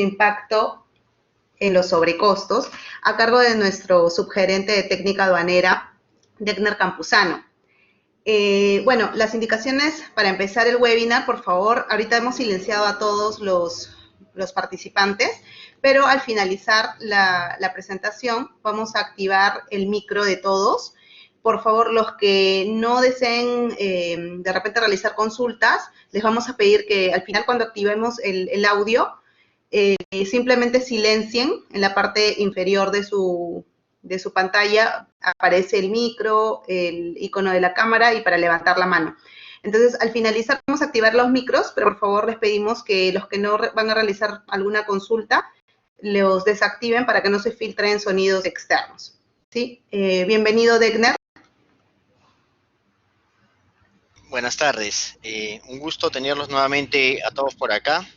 impacto en los sobrecostos, a cargo de nuestro subgerente de técnica aduanera, Degner Campuzano. Bueno, las indicaciones para empezar el webinar, por favor, ahorita hemos silenciado a todos los participantes, pero al finalizar la presentación vamos a activar el micro de todos. Por favor, los que no deseen de repente realizar consultas, les vamos a pedir que al final cuando activemos el audio, simplemente silencien en la parte inferior de su pantalla, aparece el micro, el icono de la cámara y para levantar la mano. Entonces, al finalizar vamos a activar los micros, pero por favor les pedimos que los que no van a realizar alguna consulta, los desactiven para que no se filtren sonidos externos. ¿Sí? Bienvenido, Degner. Buenas tardes. Un gusto tenerlos nuevamente a todos por acá.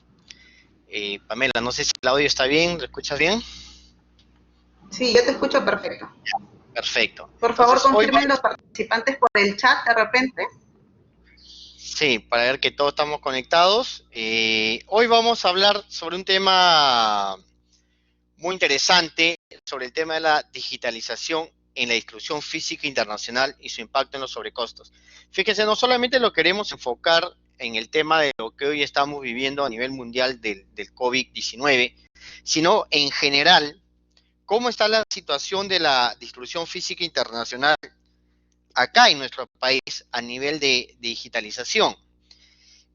Pamela, no sé si el audio está bien, ¿lo escuchas bien? Sí, yo te escucho perfecto. Perfecto. Por favor, confirmen los participantes por el chat de repente. Sí, para ver que todos estamos conectados. Hoy vamos a hablar sobre un tema muy interesante, sobre el tema de la digitalización en la distribución física internacional y su impacto en los sobrecostos. Fíjense, no solamente lo queremos enfocar en el tema de lo que hoy estamos viviendo a nivel mundial del COVID-19, sino en general, cómo está la situación de la distribución física internacional acá en nuestro país a nivel de digitalización.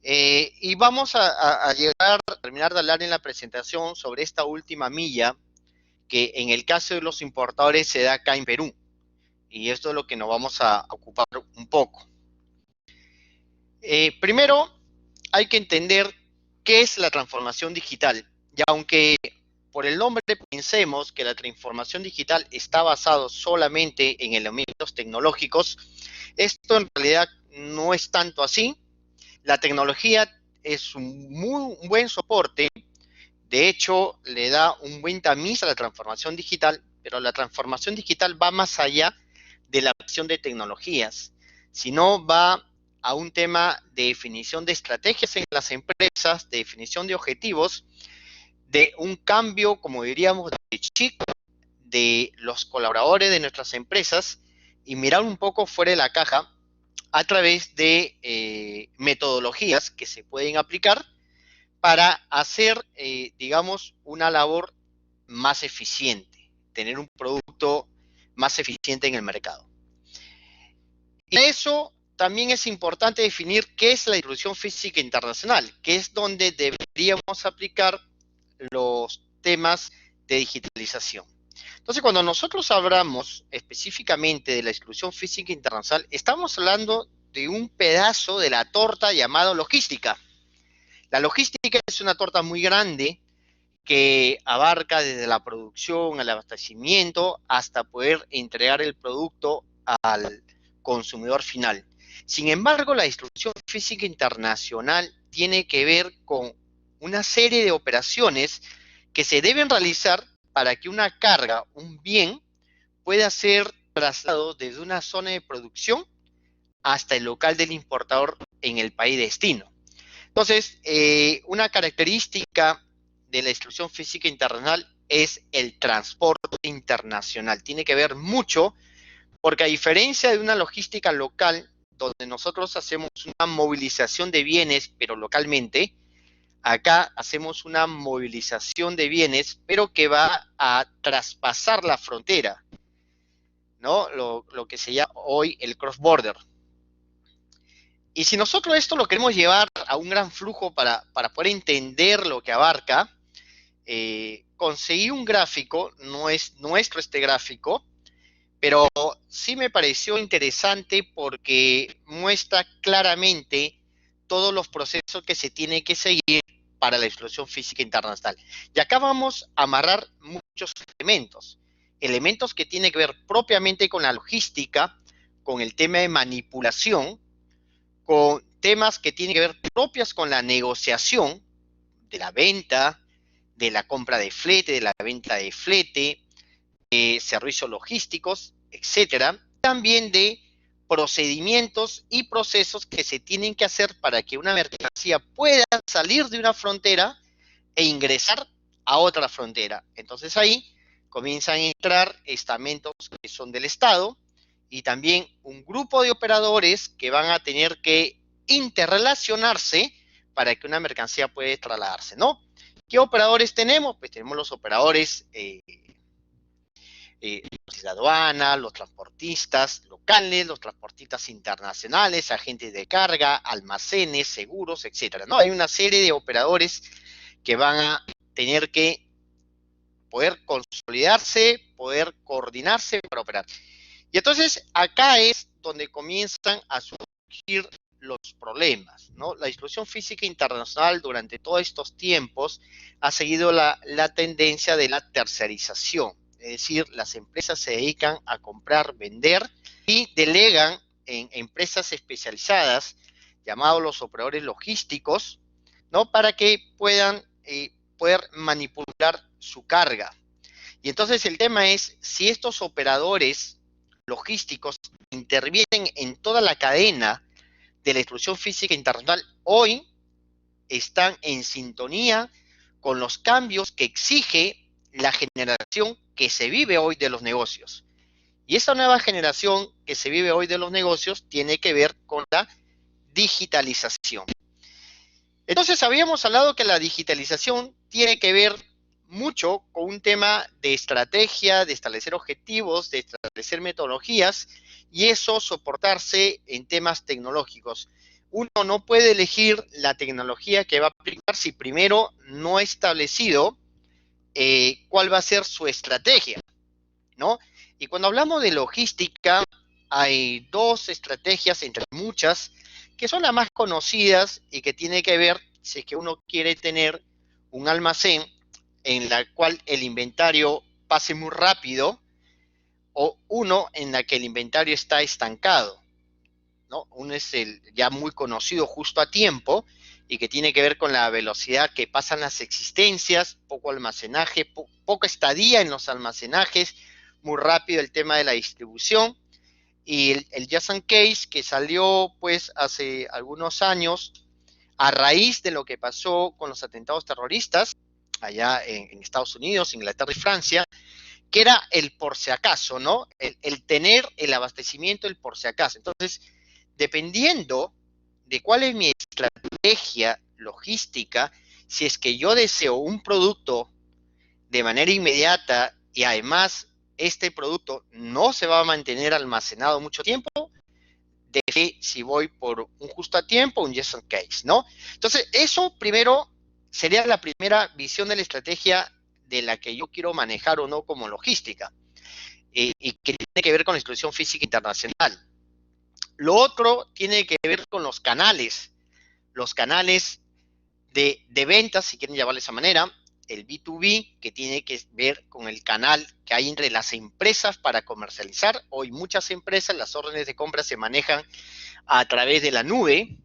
Y vamos a llegar a terminar de hablar en la presentación sobre esta última milla que en el caso de los importadores se da acá en Perú. Y esto es lo que nos vamos a ocupar un poco. Primero, hay que entender qué es la transformación digital. Y aunque por el nombre pensemos que la transformación digital está basado solamente en elementos tecnológicos, esto en realidad no es tanto así. La tecnología es un buen soporte, de hecho le da un buen tamiz a la transformación digital, pero la transformación digital va más allá de la opción de tecnologías, sino va a un tema de definición de estrategias en las empresas, de definición de objetivos, de un cambio, como diríamos, de chip de los colaboradores de nuestras empresas y mirar un poco fuera de la caja a través de metodologías que se pueden aplicar para hacer, digamos, una labor más eficiente, tener un producto más eficiente en el mercado. Y eso también es importante definir qué es la distribución física internacional, que es donde deberíamos aplicar los temas de digitalización. Entonces, cuando nosotros hablamos específicamente de la distribución física internacional, estamos hablando de un pedazo de la torta llamado logística. La logística es una torta muy grande que abarca desde la producción, el abastecimiento, hasta poder entregar el producto al consumidor final. Sin embargo, la distribución física internacional tiene que ver con una serie de operaciones que se deben realizar para que una carga, un bien, pueda ser trasladado desde una zona de producción hasta el local del importador en el país destino. Entonces, una característica de la distribución física internacional es el transporte internacional. Tiene que ver mucho porque a diferencia de una logística local, donde nosotros hacemos una movilización de bienes, pero localmente, acá hacemos una movilización de bienes, pero que va a traspasar la frontera, ¿no? Lo que se llama hoy el cross-border. Y si nosotros esto lo queremos llevar a un gran flujo para poder entender lo que abarca, conseguí un gráfico, no es nuestro este gráfico, pero sí me pareció interesante porque muestra claramente todos los procesos que se tienen que seguir para la distribución física internacional. Y acá vamos a amarrar muchos elementos, elementos que tienen que ver propiamente con la logística, con el tema de manipulación, con temas que tienen que ver propias con la negociación de la venta, de la compra de flete, de la venta de flete, servicios logísticos, etcétera. También de procedimientos y procesos que se tienen que hacer para que una mercancía pueda salir de una frontera e ingresar a otra frontera. Entonces ahí comienzan a entrar estamentos que son del Estado y también un grupo de operadores que van a tener que interrelacionarse para que una mercancía pueda trasladarse, ¿no? ¿Qué operadores tenemos? Pues tenemos los operadores de aduana, los transportistas locales, los transportistas internacionales, agentes de carga, almacenes, seguros, etcétera, ¿no? Hay una serie de operadores que van a tener que poder consolidarse, poder coordinarse para operar. Y entonces acá es donde comienzan a surgir los problemas, ¿no? La distribución física internacional durante todos estos tiempos ha seguido la tendencia de la tercerización, es decir, las empresas se dedican a comprar, vender y delegan en empresas especializadas, llamados los operadores logísticos, ¿no? Para que puedan poder manipular su carga. Y entonces el tema es si estos operadores logísticos intervienen en toda la cadena de la distribución física internacional, hoy están en sintonía con los cambios que exige la generación que se vive hoy de los negocios. Y esta nueva generación que se vive hoy de los negocios tiene que ver con la digitalización. Entonces habíamos hablado que la digitalización tiene que ver mucho con un tema de estrategia, de establecer objetivos, de establecer metodologías y eso soportarse en temas tecnológicos. Uno no puede elegir la tecnología que va a aplicar si primero no ha establecido cuál va a ser su estrategia, ¿no? Y cuando hablamos de logística, hay dos estrategias entre muchas que son las más conocidas y que tiene que ver si es que uno quiere tener un almacén en la cual el inventario pase muy rápido o uno en la que el inventario está estancado, ¿no? Uno es el ya muy conocido justo a tiempo y que tiene que ver con la velocidad que pasan las existencias, poco almacenaje, poca estadía en los almacenajes, muy rápido el tema de la distribución. Y el Just in Case que salió pues hace algunos años a raíz de lo que pasó con los atentados terroristas allá en Estados Unidos, Inglaterra y Francia, que era el por si acaso, ¿no? El tener el abastecimiento, el por si acaso. Entonces, dependiendo de cuál es mi estrategia logística, si es que yo deseo un producto de manera inmediata y además este producto no se va a mantener almacenado mucho tiempo, de si voy por un justo a tiempo, un just in case, ¿no? Entonces, eso primero sería la primera visión de la estrategia de la que yo quiero manejar o no como logística, y que tiene que ver con la distribución física internacional. Lo otro tiene que ver con los canales de ventas, si quieren llamarle de esa manera, el B2B, que tiene que ver con el canal que hay entre las empresas para comercializar. Hoy muchas empresas, las órdenes de compra se manejan a través de la nube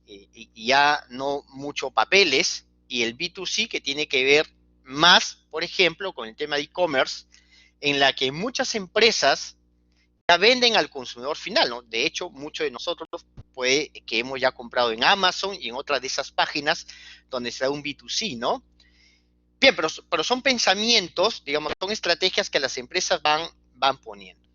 y ya no mucho papeles, y el B2C que tiene que ver más, por ejemplo, con el tema de e-commerce, en la que muchas empresas ya venden al consumidor final, ¿no? De hecho, muchos de nosotros puede que hemos ya comprado en Amazon y en otras de esas páginas donde se da un B2C, ¿no? Bien, pero son pensamientos, digamos, son estrategias que las empresas van poniendo.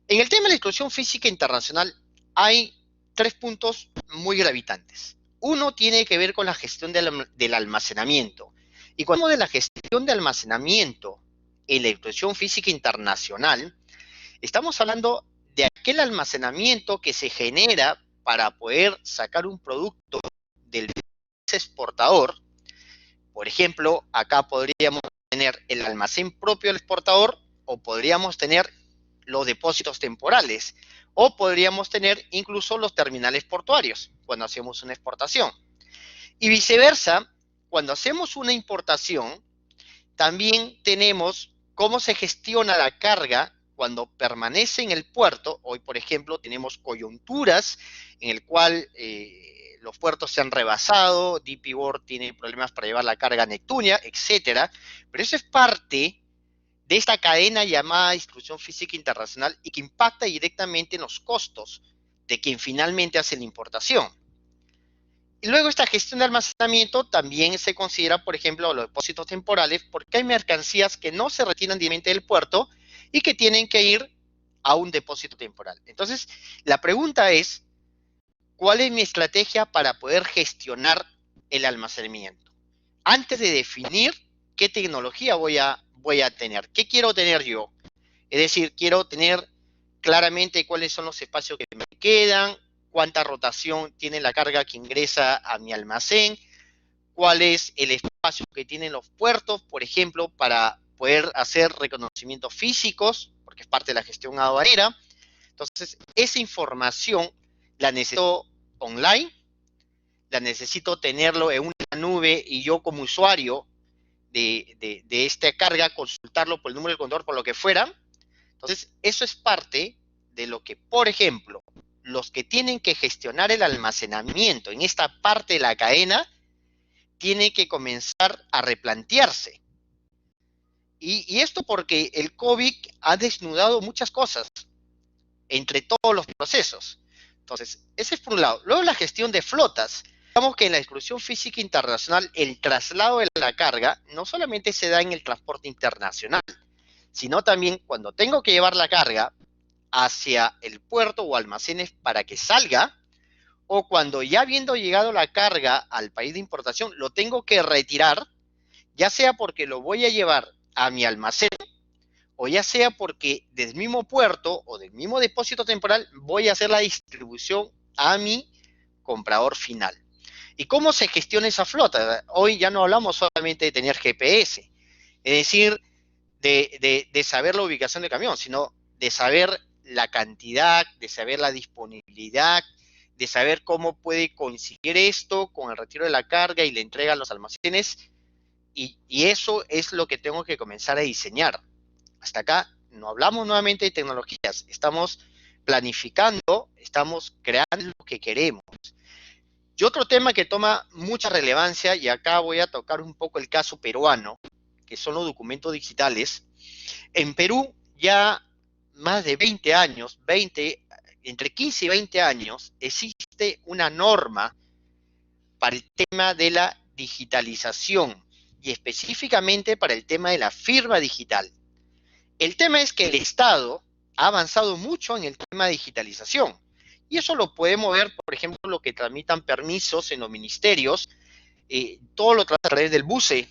En el tema de la distribución física internacional hay tres puntos muy gravitantes. Uno tiene que ver con la gestión del almacenamiento. Y cuando hablamos de la gestión de almacenamiento en la distribución física internacional, estamos hablando de aquel almacenamiento que se genera para poder sacar un producto del exportador. Por ejemplo, acá podríamos tener el almacén propio del exportador o podríamos tener los depósitos temporales o podríamos tener incluso los terminales portuarios cuando hacemos una exportación. Y viceversa, cuando hacemos una importación, también tenemos cómo se gestiona la carga cuando permanece en el puerto. Hoy, por ejemplo, tenemos coyunturas en el cual los puertos se han rebasado, DP World tiene problemas para llevar la carga a Neptunia, etcétera. Pero eso es parte de esta cadena llamada distribución física internacional y que impacta directamente en los costos de quien finalmente hace la importación. Y luego esta gestión de almacenamiento también se considera, por ejemplo, los depósitos temporales, porque hay mercancías que no se retiran directamente del puerto y que tienen que ir a un depósito temporal. Entonces, la pregunta es, ¿cuál es mi estrategia para poder gestionar el almacenamiento? Antes de definir qué tecnología voy a tener, qué quiero tener yo. Es decir, quiero tener claramente cuáles son los espacios que me quedan, cuánta rotación tiene la carga que ingresa a mi almacén, cuál es el espacio que tienen los puertos, por ejemplo, para poder hacer reconocimientos físicos, porque es parte de la gestión aduanera. Entonces, esa información la necesito online, la necesito tenerlo en una nube y yo como usuario de esta carga, consultarlo por el número del contador, por lo que fuera. Entonces, eso es parte de lo que, por ejemplo, los que tienen que gestionar el almacenamiento en esta parte de la cadena, tienen que comenzar a replantearse. Y esto porque el COVID ha desnudado muchas cosas entre todos los procesos. Entonces, ese es por un lado. Luego la gestión de flotas. Digamos que en la exclusión física internacional, el traslado de la carga no solamente se da en el transporte internacional, sino también cuando tengo que llevar la carga hacia el puerto o almacenes para que salga, o cuando ya habiendo llegado la carga al país de importación, lo tengo que retirar, ya sea porque lo voy a llevar a mi almacén, o ya sea porque del mismo puerto o del mismo depósito temporal voy a hacer la distribución a mi comprador final. ¿Y cómo se gestiona esa flota? Hoy ya no hablamos solamente de tener GPS, es decir, de saber la ubicación del camión, sino de saber la cantidad, de saber la disponibilidad, de saber cómo puede coincidir esto con el retiro de la carga y la entrega a los almacenes, y eso es lo que tengo que comenzar a diseñar. Hasta acá no hablamos nuevamente de tecnologías, estamos planificando, estamos creando lo que queremos. Y otro tema que toma mucha relevancia, y acá voy a tocar un poco el caso peruano, que son los documentos digitales. En Perú ya más de 20 años, entre 15 y 20 años, existe una norma para el tema de la digitalización y específicamente para el tema de la firma digital. El tema es que el Estado ha avanzado mucho en el tema de digitalización y eso lo podemos ver, por ejemplo, lo que tramitan permisos en los ministerios, todo lo trata a través del BUCE,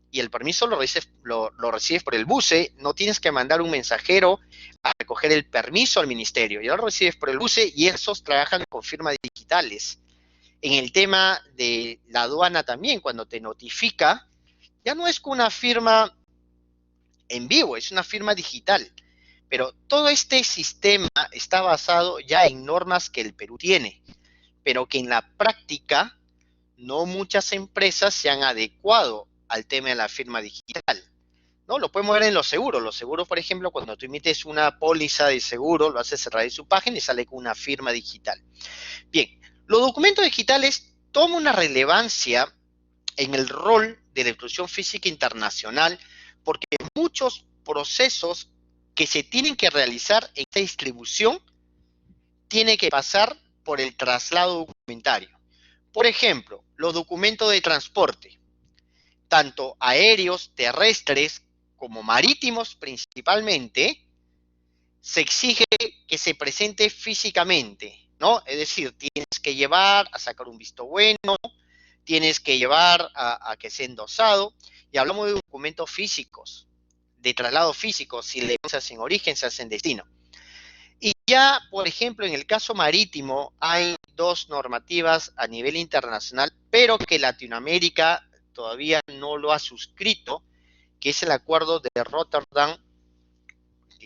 y el permiso lo recibes por el BUCE, no tienes que mandar un mensajero a recoger el permiso al ministerio, ya lo recibes por el BUCE y esos trabajan con firmas digitales. En el tema de la aduana también, cuando te notifica, ya no es con una firma en vivo, es una firma digital. Pero todo este sistema está basado ya en normas que el Perú tiene, pero que en la práctica no muchas empresas se han adecuado al tema de la firma digital. ¿No? Lo podemos ver en los seguros. Los seguros, por ejemplo, cuando tú emites una póliza de seguro, lo haces a través de su página y sale con una firma digital. Bien, los documentos digitales toman una relevancia en el rol de la exclusión física internacional porque muchos procesos que se tienen que realizar en esta distribución tienen que pasar por el traslado documentario. Por ejemplo, los documentos de transporte, tanto aéreos, terrestres, como marítimos principalmente, se exige que se presente físicamente, ¿no? Es decir, tienes que llevar a sacar un visto bueno, tienes que llevar a que sea endosado, y hablamos de documentos físicos, de traslado físico, si le se hace en origen, se hace en destino. Y ya, por ejemplo, en el caso marítimo, hay dos normativas a nivel internacional, pero que Latinoamérica todavía no lo ha suscrito, que es el acuerdo de Rotterdam,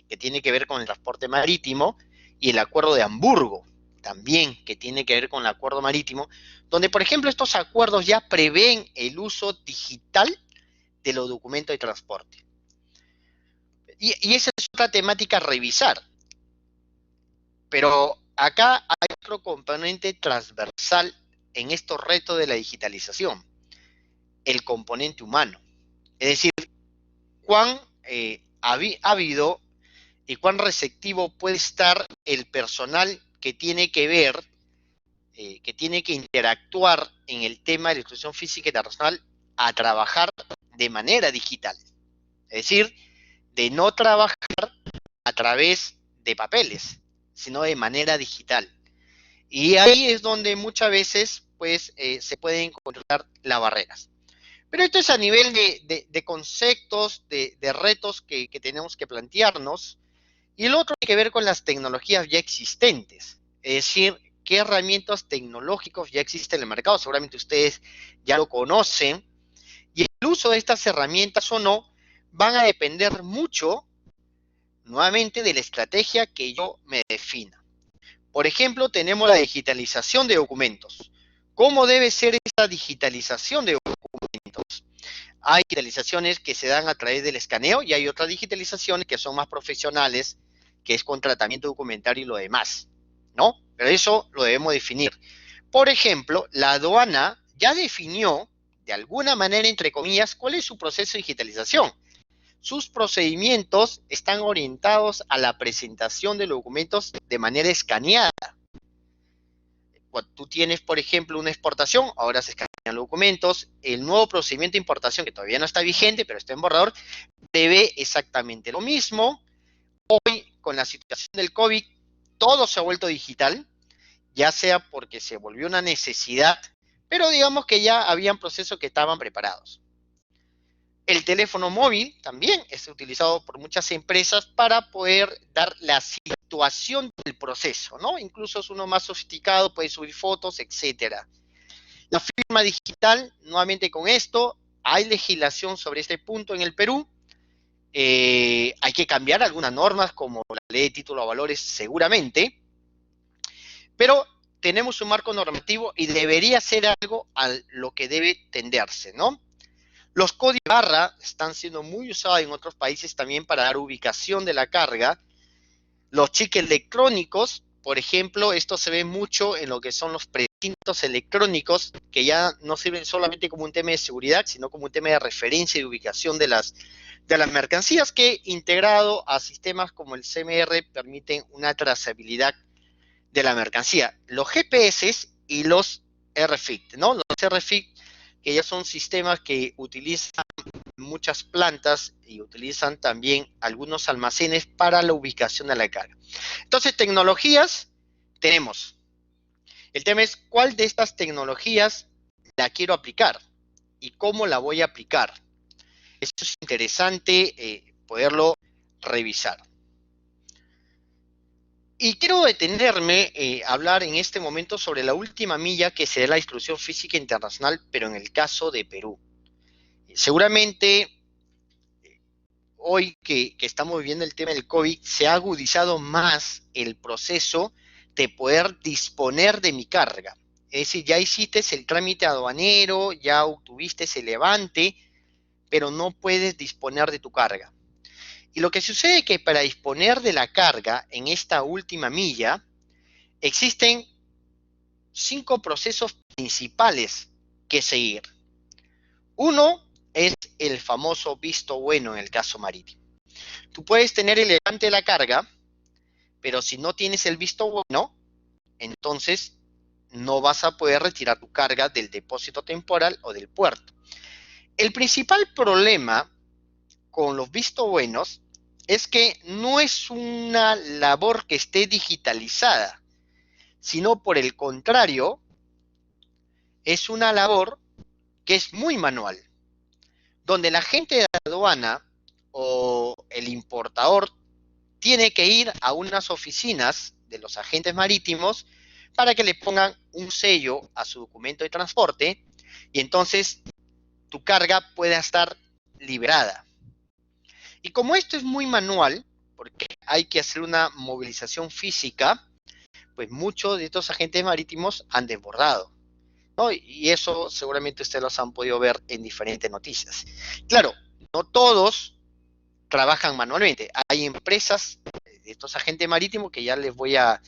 que tiene que ver con el transporte marítimo, y el acuerdo de Hamburgo, también, que tiene que ver con el acuerdo marítimo, donde, por ejemplo, estos acuerdos ya prevén el uso digital de los documentos de transporte. Y esa es otra temática a revisar. Pero acá hay otro componente transversal en estos retos de la digitalización, el componente humano. Es decir, cuán ávido y cuán receptivo puede estar el personal que tiene que ver que tiene que interactuar en el tema de la institución física internacional a trabajar de manera digital. Es decir, de no trabajar a través de papeles, sino de manera digital. Y ahí es donde muchas veces pues, se pueden encontrar las barreras. Pero esto es a nivel de conceptos, de retos que tenemos que plantearnos. Y el otro tiene que ver con las tecnologías ya existentes. Es decir, qué herramientas tecnológicas ya existen en el mercado. Seguramente ustedes ya lo conocen. Y el uso de estas herramientas o no van a depender mucho, nuevamente, de la estrategia que yo me defina. Por ejemplo, tenemos la digitalización de documentos. ¿Cómo debe ser esta digitalización de documentos? Hay digitalizaciones que se dan a través del escaneo y hay otras digitalizaciones que son más profesionales, que es con tratamiento documentario y lo demás, ¿no? Pero eso lo debemos definir. Por ejemplo, la aduana ya definió, de alguna manera, entre comillas, cuál es su proceso de digitalización. Sus procedimientos están orientados a la presentación de los documentos de manera escaneada. Cuando tú tienes, por ejemplo, una exportación, ahora se escanean los documentos. El nuevo procedimiento de importación, que todavía no está vigente, pero está en borrador, prevé exactamente lo mismo. Hoy, con la situación del COVID, todo se ha vuelto digital, ya sea porque se volvió una necesidad, pero digamos que ya habían procesos que estaban preparados. El teléfono móvil también es utilizado por muchas empresas para poder dar la situación del proceso, ¿no? Incluso es uno más sofisticado, puede subir fotos, etcétera. La firma digital, nuevamente con esto, hay legislación sobre este punto en el Perú. Hay que cambiar algunas normas como la ley de título a valores seguramente, pero tenemos un marco normativo y debería ser algo a lo que debe tenderse, ¿no? Los códigos barra están siendo muy usados en otros países también para dar ubicación de la carga. Los chips electrónicos, por ejemplo, esto se ve mucho en lo que son los precintos electrónicos, que ya no sirven solamente como un tema de seguridad, sino como un tema de referencia y ubicación de las mercancías, que integrado a sistemas como el CMR permiten una trazabilidad de la mercancía. Los GPS y los RFID, ¿no? Los RFID, que ya son sistemas que utilizan muchas plantas y utilizan también algunos almacenes para la ubicación de la carga. Entonces, tecnologías tenemos. El tema es cuál de estas tecnologías la quiero aplicar y cómo la voy a aplicar. Eso es interesante poderlo revisar. Y quiero detenerme a hablar en este momento sobre la última milla que será la distribución física internacional, pero en el caso de Perú. Seguramente hoy que estamos viviendo el tema del COVID, se ha agudizado más el proceso de poder disponer de mi carga. Es decir, ya hiciste el trámite aduanero, ya obtuviste ese levante, pero no puedes disponer de tu carga. Y lo que sucede es que para disponer de la carga en esta última milla, existen 5 procesos principales que seguir. Uno es el famoso visto bueno en el caso marítimo. Tú puedes tener el levante de la carga, pero si no tienes el visto bueno, entonces no vas a poder retirar tu carga del depósito temporal o del puerto. El principal problema con los vistos buenos es que no es una labor que esté digitalizada, sino por el contrario, es una labor que es muy manual, donde la gente de la aduana o el importador tiene que ir a unas oficinas de los agentes marítimos para que le pongan un sello a su documento de transporte y entonces tu carga pueda estar liberada. Y como esto es muy manual, porque hay que hacer una movilización física, pues muchos de estos agentes marítimos han desbordado, ¿no? Y eso seguramente ustedes los han podido ver en diferentes noticias. Claro, no todos trabajan manualmente. Hay empresas de estos agentes marítimos que ya les voy a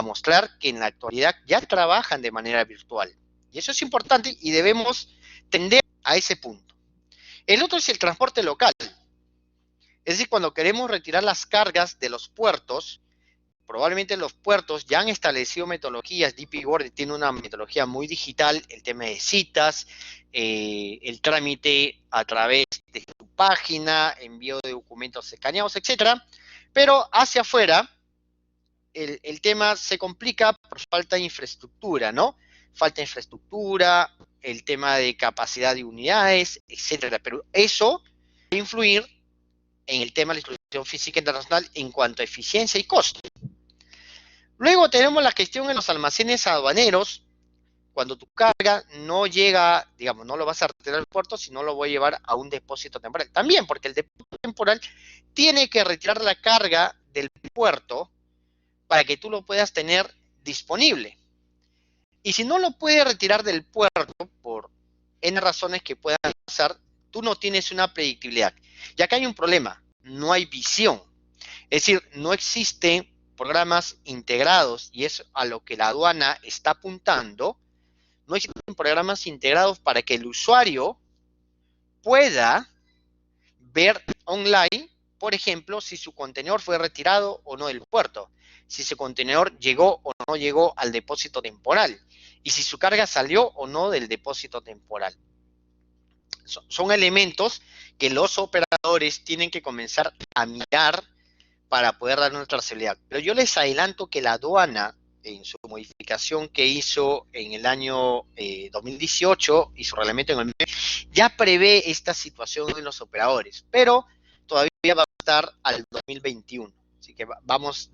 mostrar que en la actualidad ya trabajan de manera virtual. Y eso es importante y debemos tender a ese punto. El otro es el transporte local. Es decir, cuando queremos retirar las cargas de los puertos, probablemente los puertos ya han establecido metodologías. DP World tiene una metodología muy digital, el tema de citas, el trámite a través de su página, envío de documentos escaneados, etcétera. Pero hacia afuera, el tema se complica por falta de infraestructura, ¿no? Falta de infraestructura, el tema de capacidad de unidades, etcétera. Pero eso va a influir en el tema de la distribución física internacional en cuanto a eficiencia y costo. Luego tenemos la gestión en los almacenes aduaneros. Cuando tu carga no llega, digamos, no lo vas a retirar al puerto, sino lo voy a llevar a un depósito temporal. También porque el depósito temporal tiene que retirar la carga del puerto para que tú lo puedas tener disponible. Y si no lo puedes retirar del puerto por N razones que puedan pasar, tú no tienes una predictibilidad. Y acá hay un problema, no hay visión. Es decir, no existen programas integrados, y es a lo que la aduana está apuntando. No existen programas integrados para que el usuario pueda ver online, por ejemplo, si su contenedor fue retirado o no del puerto, si su contenedor llegó o no llegó al depósito temporal, y si su carga salió o no del depósito temporal. Son elementos que los operadores tienen que comenzar a mirar para poder dar una trazabilidad. Pero yo les adelanto que la aduana, en su modificación que hizo en el año 2018 y su reglamento en el ya prevé esta situación en los operadores, pero todavía va a estar al 2021. Así que vamos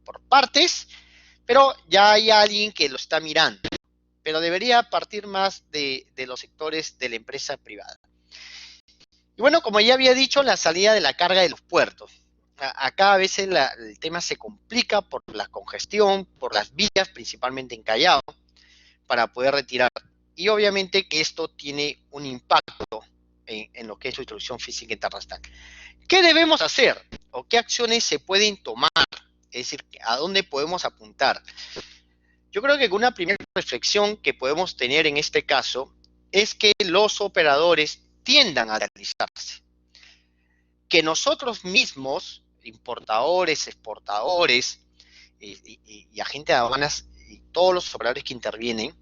por partes, pero ya hay alguien que lo está mirando. Pero debería partir más de los sectores de la empresa privada. Y bueno, como ya había dicho, la salida de la carga de los puertos. Acá a veces el tema se complica por la congestión, por las vías, principalmente en Callao, para poder retirar. Y obviamente que esto tiene un impacto en lo que es su distribución física internacional. ¿Qué debemos hacer? ¿O qué acciones se pueden tomar? Es decir, ¿a dónde podemos apuntar? Yo creo que una primera reflexión que podemos tener en este caso es que los operadores tiendan a realizarse. Que nosotros mismos, importadores, exportadores y agentes de aduanas y todos los operadores que intervienen,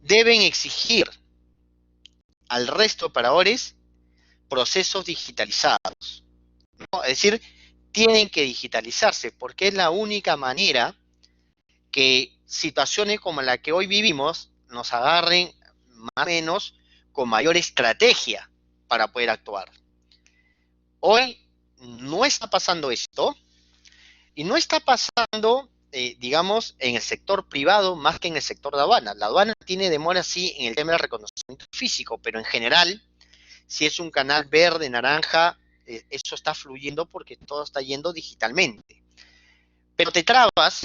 deben exigir al resto de operadores procesos digitalizados, ¿no? Es decir, tienen que digitalizarse porque es la única manera que situaciones como la que hoy vivimos nos agarren más o menos con mayor estrategia para poder actuar. Hoy no está pasando esto y no está pasando, digamos, en el sector privado más que en el sector de aduana. La aduana tiene demora, sí, en el tema del reconocimiento físico, pero en general, si es un canal verde, naranja, eso está fluyendo porque todo está yendo digitalmente. Pero te trabas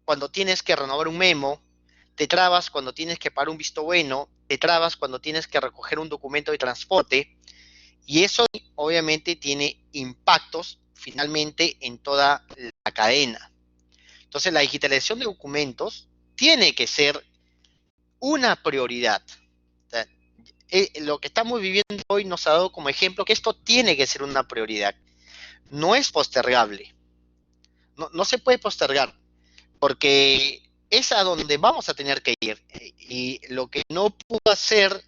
cuando tienes que renovar un memo, te trabas cuando tienes que pagar un visto bueno, te trabas cuando tienes que recoger un documento de transporte, y eso obviamente tiene impactos finalmente en toda la cadena. Entonces la digitalización de documentos tiene que ser una prioridad. O sea, lo que estamos viviendo hoy nos ha dado como ejemplo que esto tiene que ser una prioridad. No es postergable. No se puede postergar porque es a donde vamos a tener que ir. Y lo que no pudo hacer,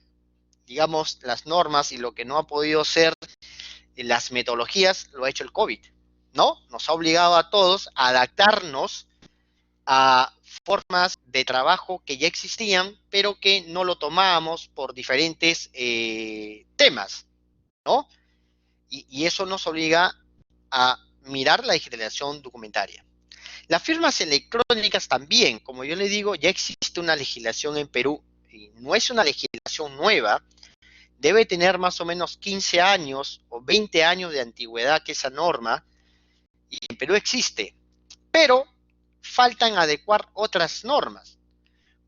digamos, las normas y lo que no ha podido ser las metodologías, lo ha hecho el COVID, ¿no? Nos ha obligado a todos a adaptarnos a formas de trabajo que ya existían, pero que no lo tomábamos por diferentes temas, ¿no? Y eso nos obliga a mirar la digitalización documentaria. Las firmas electrónicas también, como yo le digo, ya existe una legislación en Perú, y no es una legislación nueva, debe tener más o menos 15 años o 20 años de antigüedad que esa norma, y en Perú existe, pero faltan adecuar otras normas.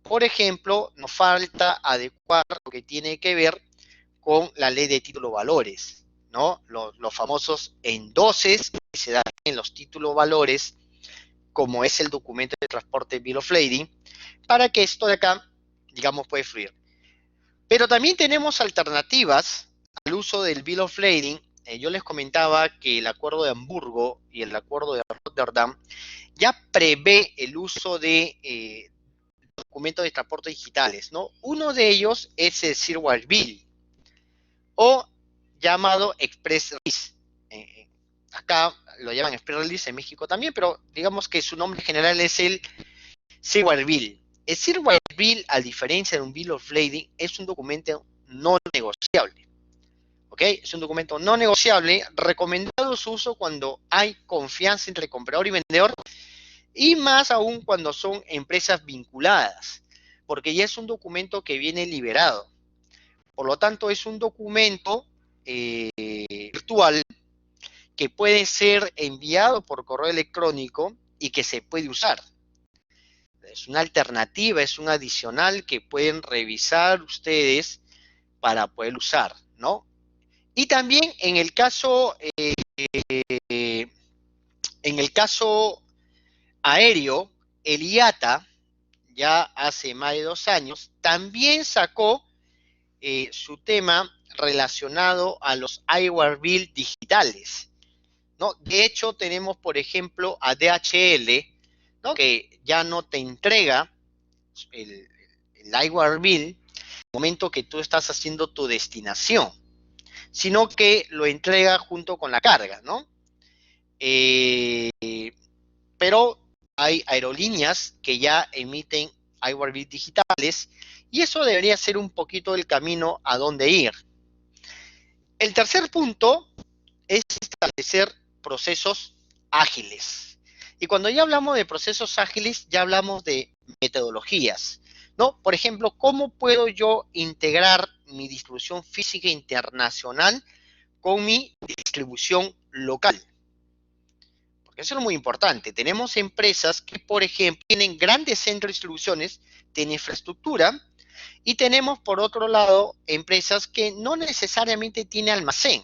Por ejemplo, nos falta adecuar lo que tiene que ver con la ley de título valores, ¿no? Los famosos endoses que se dan en los títulos valores, como es el documento de transporte Bill of Lading, para que esto de acá, digamos, puede fluir. Pero también tenemos alternativas al uso del Bill of Lading yo les comentaba que el Acuerdo de Hamburgo y el Acuerdo de Rotterdam ya prevé el uso de documentos de transporte digitales, ¿no? Uno de ellos es el Firewall Bill o llamado Express Release. Acá lo llaman Express Release en México también, pero digamos que su nombre general es el Firewall Bill. El Firewall Bill, a diferencia de un Bill of Lading, es un documento no negociable. ¿Ok? Es un documento no negociable, recomendado su uso cuando hay confianza entre comprador y vendedor, y más aún cuando son empresas vinculadas, porque ya es un documento que viene liberado. Por lo tanto, es un documento virtual que puede ser enviado por correo electrónico y que se puede usar. Es una alternativa, es un adicional que pueden revisar ustedes para poder usar, ¿no? Y también en el caso aéreo, el IATA, ya hace más de 2 años, también sacó su tema relacionado a los Airware Bill digitales, ¿no? De hecho, tenemos, por ejemplo, a DHL, ¿no? Que ya no te entrega el Airware Bill en el momento que tú estás haciendo tu destinación, sino que lo entrega junto con la carga, ¿no? Pero hay aerolíneas que ya emiten Airware Bill digitales y eso debería ser un poquito el camino a dónde ir. El tercer punto es establecer procesos ágiles. Y cuando ya hablamos de procesos ágiles, ya hablamos de metodologías, ¿no? Por ejemplo, ¿cómo puedo yo integrar mi distribución física internacional con mi distribución local? Porque eso es muy importante. Tenemos empresas que, por ejemplo, tienen grandes centros de distribuciones, tienen infraestructura, y tenemos, por otro lado, empresas que no necesariamente tienen almacén,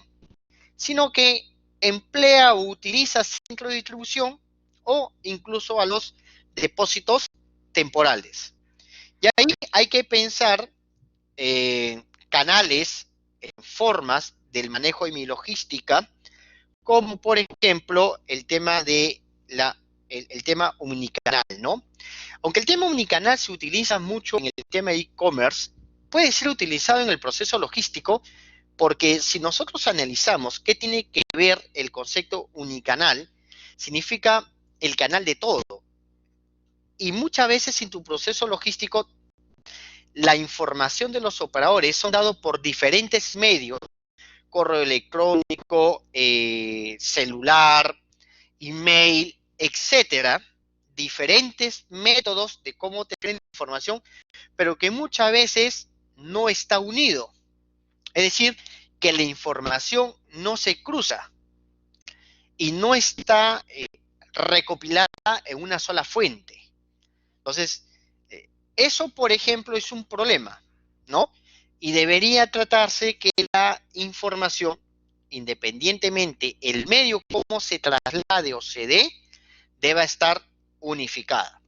sino que emplea o utiliza centros de distribución o incluso a los depósitos temporales. Y ahí hay que pensar en canales, en formas del manejo de mi logística, como por ejemplo el tema de el tema omnicanal, ¿no? Aunque el tema omnicanal se utiliza mucho en el tema de e-commerce, puede ser utilizado en el proceso logístico, porque si nosotros analizamos qué tiene que ver el concepto unicanal, significa el canal de todo. Y muchas veces en tu proceso logístico, la información de los operadores son dados por diferentes medios, correo electrónico, celular, email, etcétera, diferentes métodos de cómo tener información, pero que muchas veces no está unido. Es decir, que la información no se cruza y no está recopilada en una sola fuente. Entonces, eso, por ejemplo, es un problema, ¿no? Y debería tratarse que la información, independientemente el medio cómo se traslade o se dé, deba estar unificada.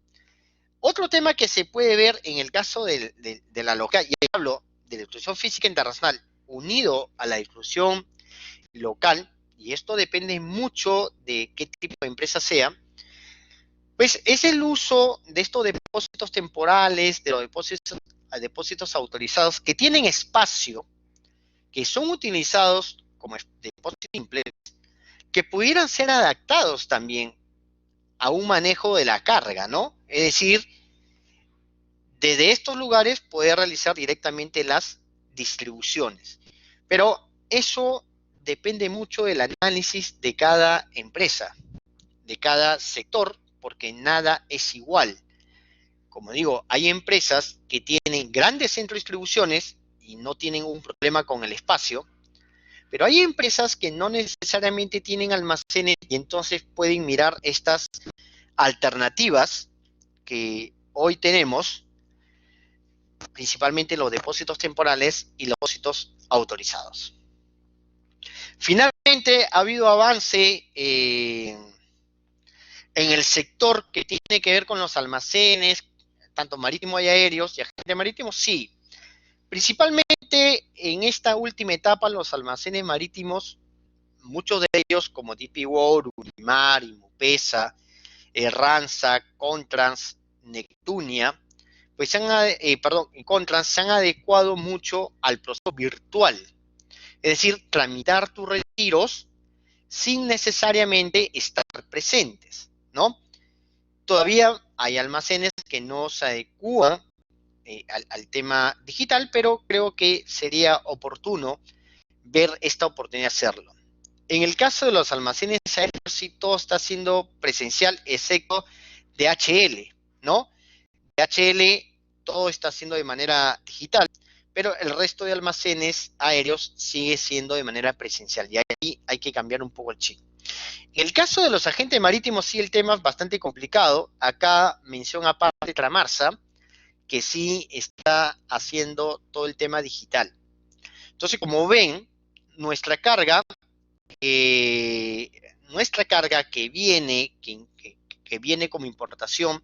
Otro tema que se puede ver en el caso de la local, y hablo de la distribución física internacional unido a la distribución local, y esto depende mucho de qué tipo de empresa sea, pues es el uso de estos depósitos temporales, de los depósitos autorizados que tienen espacio, que son utilizados como depósitos simples, que pudieran ser adaptados también a un manejo de la carga, ¿no? Es decir, desde estos lugares poder realizar directamente las distribuciones. Pero eso depende mucho del análisis de cada empresa, de cada sector, porque nada es igual. Como digo, hay empresas que tienen grandes centros de distribuciones y no tienen un problema con el espacio, pero hay empresas que no necesariamente tienen almacenes y entonces pueden mirar estas alternativas que hoy tenemos, principalmente los depósitos temporales y los depósitos autorizados. Finalmente, ha habido avance en el sector que tiene que ver con los almacenes, tanto marítimos y aéreos, y agentes marítimos, sí. Principalmente en esta última etapa, los almacenes marítimos muchos de ellos, como DP World, Unimar, Imupesa, Ransa, Contrans, Neptunia, pues Contrans se han adecuado mucho al proceso virtual. Es decir, tramitar tus retiros sin necesariamente estar presentes, ¿no? Todavía hay almacenes que no se adecúan al tema digital, pero creo que sería oportuno ver esta oportunidad de hacerlo. En el caso de los almacenes aéreos, sí todo está siendo presencial, excepto DHL, ¿no? DHL todo está siendo de manera digital, pero el resto de almacenes aéreos sigue siendo de manera presencial, y ahí hay que cambiar un poco el chip. En el caso de los agentes marítimos, sí el tema es bastante complicado. Acá mención aparte Tramarsa, que sí está haciendo todo el tema digital. Entonces, como ven, nuestra carga que viene como importación,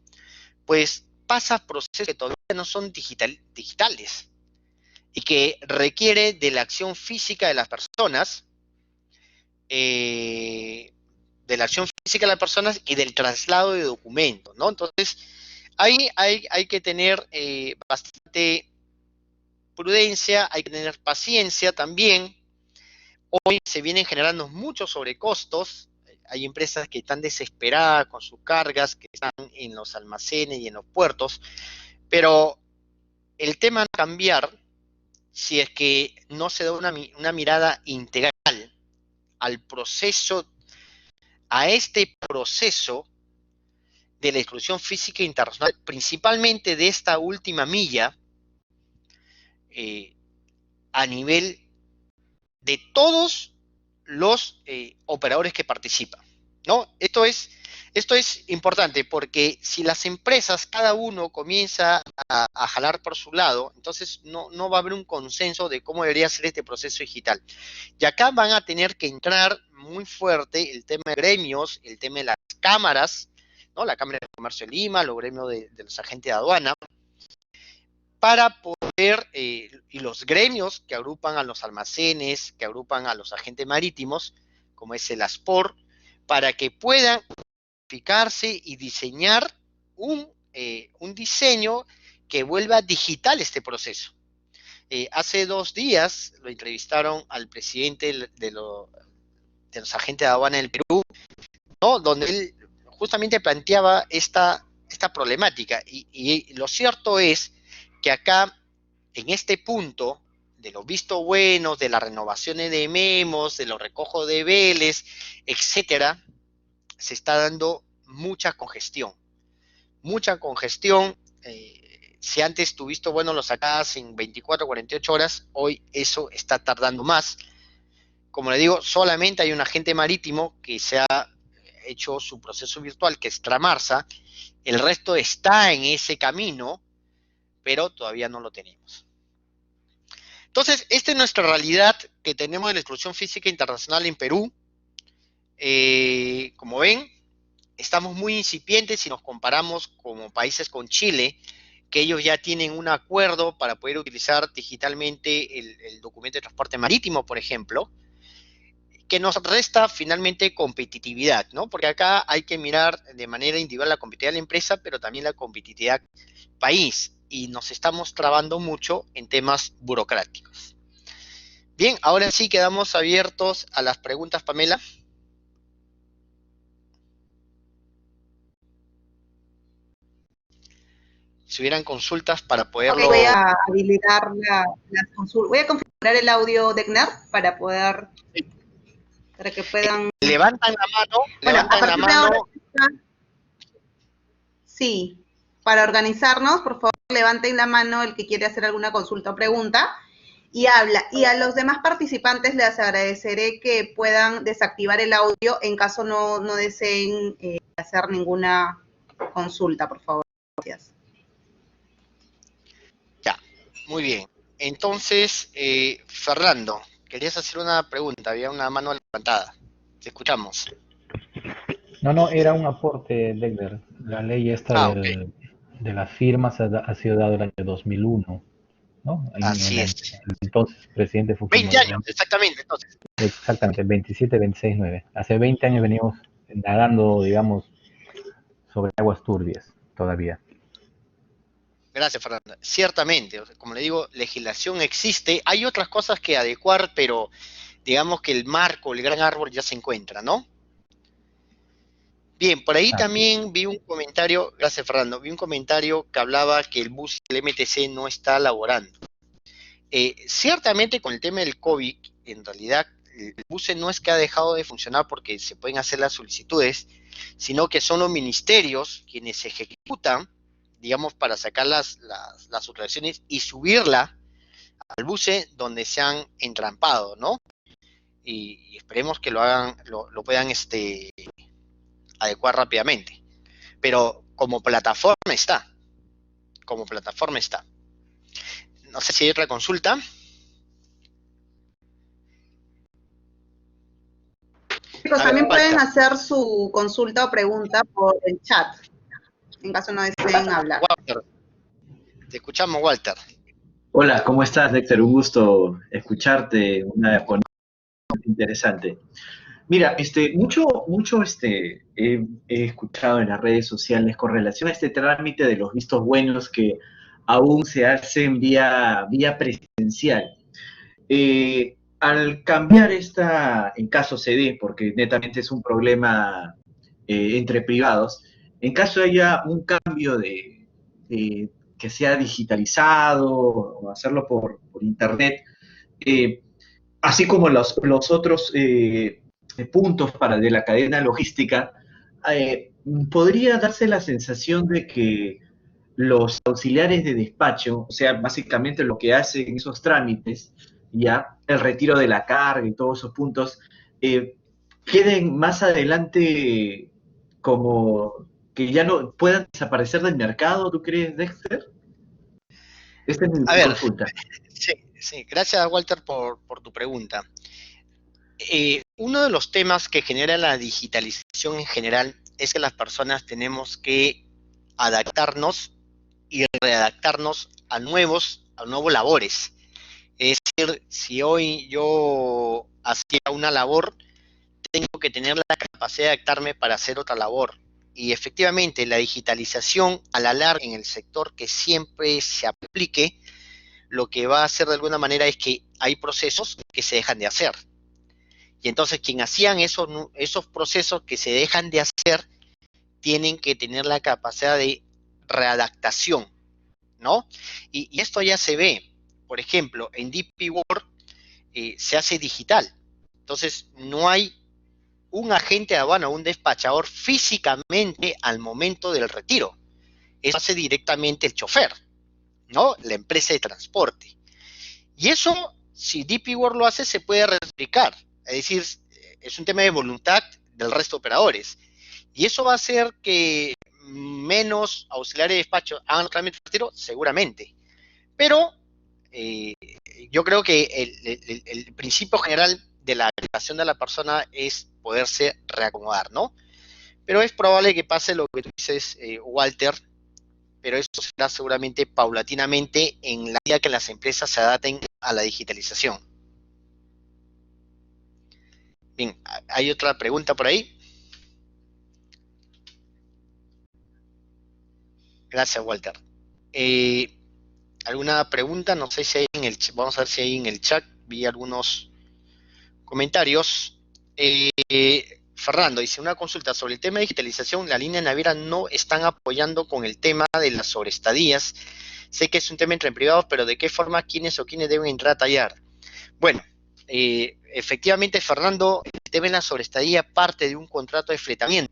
pues pasa procesos que todavía no son digitales y que requiere de la acción física de las personas, y del traslado de documentos, ¿no? Entonces, ahí hay que tener bastante prudencia, hay que tener paciencia también. Hoy se vienen generando muchos sobrecostos. Hay empresas que están desesperadas con sus cargas, que están en los almacenes y en los puertos, pero el tema va a cambiar si es que no se da una mirada integral al proceso, a este proceso de la exclusión física internacional, principalmente de esta última milla, a nivel de todos los operadores que participan, ¿no? Esto es importante porque si las empresas, cada uno comienza a jalar por su lado, entonces no va a haber un consenso de cómo debería ser este proceso digital. Y acá van a tener que entrar muy fuerte el tema de gremios, el tema de las cámaras, ¿no? La Cámara de Comercio de Lima, los gremios de los agentes de aduana, para poder, y los gremios que agrupan a los almacenes, que agrupan a los agentes marítimos, como es el ASPOR, para que puedan unificarse y diseñar un diseño que vuelva digital este proceso. Hace 2 días lo entrevistaron al presidente de los agentes de aduana del Perú, ¿no? Donde él justamente planteaba esta problemática. Y lo cierto es que acá, en este punto, de los vistos buenos, de las renovaciones de memos, de los recojos de debeles, etcétera, se está dando mucha congestión. Mucha congestión. Si antes tu visto bueno lo sacabas en 24 o 48 horas, hoy eso está tardando más. Como le digo, solamente hay un agente marítimo que se ha hecho su proceso virtual, que es Tramarsa. El resto está en ese camino, pero todavía no lo tenemos. Entonces, esta es nuestra realidad que tenemos de la exclusión física internacional en Perú. Como ven, estamos muy incipientes si nos comparamos como países con Chile, que ellos ya tienen un acuerdo para poder utilizar digitalmente el documento de transporte marítimo, por ejemplo, que nos resta finalmente competitividad, ¿no? Porque acá hay que mirar de manera individual la competitividad de la empresa, pero también la competitividad país, y nos estamos trabando mucho en temas burocráticos. Bien, ahora sí quedamos abiertos a las preguntas, Pamela. Si hubieran consultas para poderlo... Okay, voy a habilitar las consultas. Voy a configurar el audio de CNAR para que puedan... Levantan la mano, bueno, levantan la mano. Ahora, sí, para organizarnos, por favor, levanten la mano el que quiere hacer alguna consulta o pregunta y habla. Y a los demás participantes les agradeceré que puedan desactivar el audio en caso no deseen hacer ninguna consulta, por favor. Gracias. Ya, muy bien. Entonces, Fernando, querías hacer una pregunta, había una mano levantada. Te escuchamos. No, era un aporte, Degner. La ley esta Ok. de las firmas ha sido dada el año 2001. ¿no? En Así el, es. el entonces presidente 20 Fujimori. años, exactamente, entonces. Exactamente, el 27, 26, 9. Hace 20 años venimos nadando, digamos, sobre aguas turbias todavía. Gracias, Fernando. Ciertamente, o sea, como le digo, legislación existe. Hay otras cosas que adecuar, pero digamos que el marco, el gran árbol ya se encuentra, ¿no? Bien, por ahí Así es. también vi un comentario, gracias Fernando, vi un comentario que hablaba que el bus del MTC no está laborando. Ciertamente con el tema del COVID, en realidad el BUCE no es que ha dejado de funcionar porque se pueden hacer las solicitudes, sino que son los ministerios quienes ejecutan, digamos, para sacar las subtracciones y subirla al BUCE donde se han entrampado, ¿no? Y esperemos que lo hagan, lo puedan adecuar rápidamente. Pero como plataforma está, como plataforma está. No sé si hay otra consulta. Chicos, A ver, también pueden Walter. hacer su consulta o pregunta por el chat, en caso no deseen hablar. Walter, te escuchamos, Walter. Hola, ¿cómo estás, Dexter? Un gusto escucharte, una ponencia interesante. Mira, mucho he escuchado en las redes sociales con relación a este trámite de los vistos buenos que aún se hacen vía presencial. Al cambiar en caso se dé, porque netamente es un problema entre privados, en caso haya un cambio de que sea digitalizado o hacerlo por internet, eh, así como los otros puntos de la cadena logística, eh, podría darse la sensación de que los auxiliares de despacho, o sea, básicamente lo que hacen esos trámites, ya el retiro de la carga y todos esos puntos, eh, queden más adelante como que ya no puedan desaparecer del mercado, ¿tú crees, Dexter? Esta es A mi ver, consulta. sí, sí, gracias Walter por tu pregunta. Uno de los temas que genera la digitalización en general es que las personas tenemos que adaptarnos y readaptarnos a nuevos labores. Es decir, si hoy yo hacía una labor, tengo que tener la capacidad de adaptarme para hacer otra labor. Y efectivamente, la digitalización a la larga en el sector que siempre se aplique, lo que va a hacer de alguna manera es que hay procesos que se dejan de hacer. Y entonces quien hacían esos procesos que se dejan de hacer tienen que tener la capacidad de readaptación, ¿no? Y esto ya se ve. Por ejemplo, en DP World se hace digital. Entonces, no hay un agente de aduana o un despachador físicamente al momento del retiro. Eso hace directamente el chofer, ¿no? La empresa de transporte. Y eso, si DP World lo hace, se puede replicar. Es decir, es un tema de voluntad del resto de operadores. Y eso va a hacer que menos auxiliares de despacho hagan trámites de retiro, seguramente. Pero yo creo que el principio general de la creación de la persona es poderse reacomodar, ¿no? Pero es probable que pase lo que tú dices, Walter, pero eso será seguramente paulatinamente en la medida que las empresas se adapten a la digitalización. Bien, ¿hay otra pregunta por ahí? Gracias, Walter. ¿Alguna pregunta? No sé si hay en el chat. Vamos a ver si hay en el chat. Vi algunos comentarios. Fernando dice, una consulta sobre el tema de digitalización. La línea naviera no están apoyando con el tema de las sobreestadías. Sé que es un tema entre privados, pero ¿de qué forma quiénes deben entrar a tallar? Bueno, efectivamente, Fernando, el tema de la sobreestadía parte de un contrato de fletamiento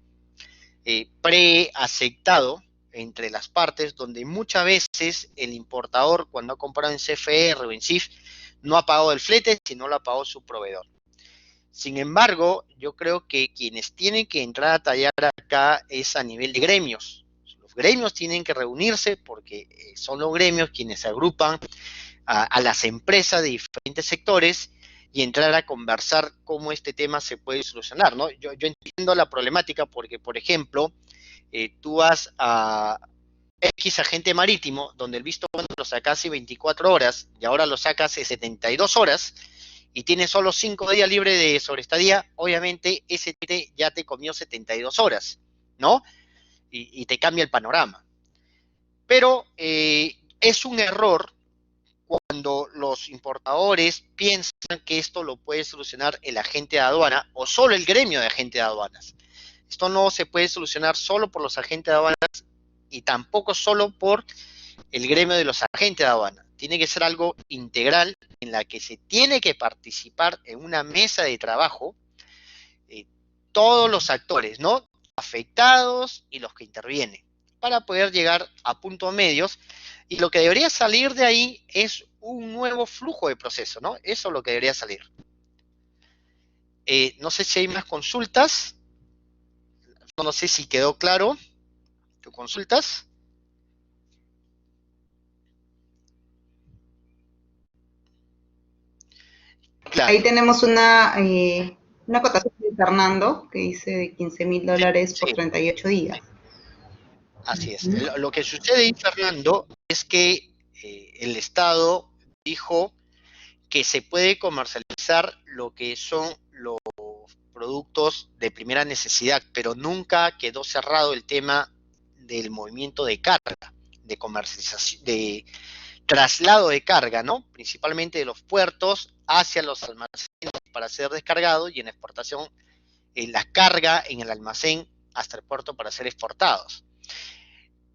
preaceptado entre las partes, donde muchas veces el importador, cuando ha comprado en CFR o en CIF, no ha pagado el flete, sino lo ha pagado su proveedor. Sin embargo, yo creo que quienes tienen que entrar a tallar acá es a nivel de gremios. Los gremios tienen que reunirse porque son los gremios quienes agrupan a las empresas de diferentes sectores y entrar a conversar cómo este tema se puede solucionar, ¿no? Yo entiendo la problemática porque, por ejemplo, tú vas a X agente marítimo, donde el visto bueno lo sacas en 24 horas y ahora lo sacas en 72 horas y tienes solo 5 días libre de sobreestadía, obviamente ese tite ya te comió 72 horas, ¿no? Y te cambia el panorama. Pero es un error cuando los importadores piensan que esto lo puede solucionar el agente de aduana o solo el gremio de agentes de aduanas. Esto no se puede solucionar solo por los agentes de aduanas y tampoco solo por el gremio de los agentes de aduana. Tiene que ser algo integral en la que se tiene que participar en una mesa de trabajo todos los actores, ¿no? Afectados y los que intervienen, para poder llegar a puntos medios. Y lo que debería salir de ahí es un nuevo flujo de proceso, ¿no? Eso es lo que debería salir. No sé si hay más consultas. No sé si quedó claro. ¿Tú consultas? Claro. Ahí tenemos una cotación de Fernando que dice de $15.000 por Sí. 38 días. Así es. Lo que sucede ahí, Fernando, es que el Estado dijo que se puede comercializar lo que son los productos de primera necesidad, pero nunca quedó cerrado el tema del movimiento de carga, de comercialización, de traslado de carga, ¿no? Principalmente de los puertos hacia los almacenes para ser descargados y en exportación la carga en el almacén hasta el puerto para ser exportados.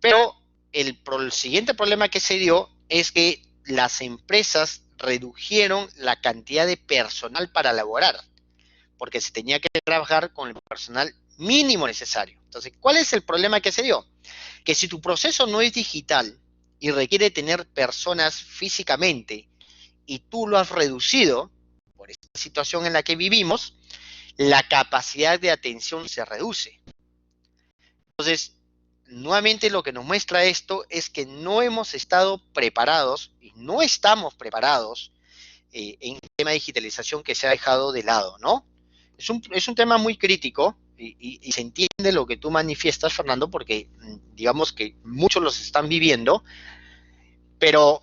Pero el siguiente problema que se dio es que las empresas redujeron la cantidad de personal para elaborar, porque se tenía que trabajar con el personal mínimo necesario. Entonces, ¿cuál es el problema que se dio? Que si tu proceso no es digital y requiere tener personas físicamente y tú lo has reducido por esta situación en la que vivimos, la capacidad de atención se reduce. Entonces, nuevamente lo que nos muestra esto es que no hemos estado preparados y no estamos preparados en el tema de digitalización que se ha dejado de lado, ¿no? Es un tema muy crítico y se entiende lo que tú manifiestas, Fernando, porque digamos que muchos los están viviendo, pero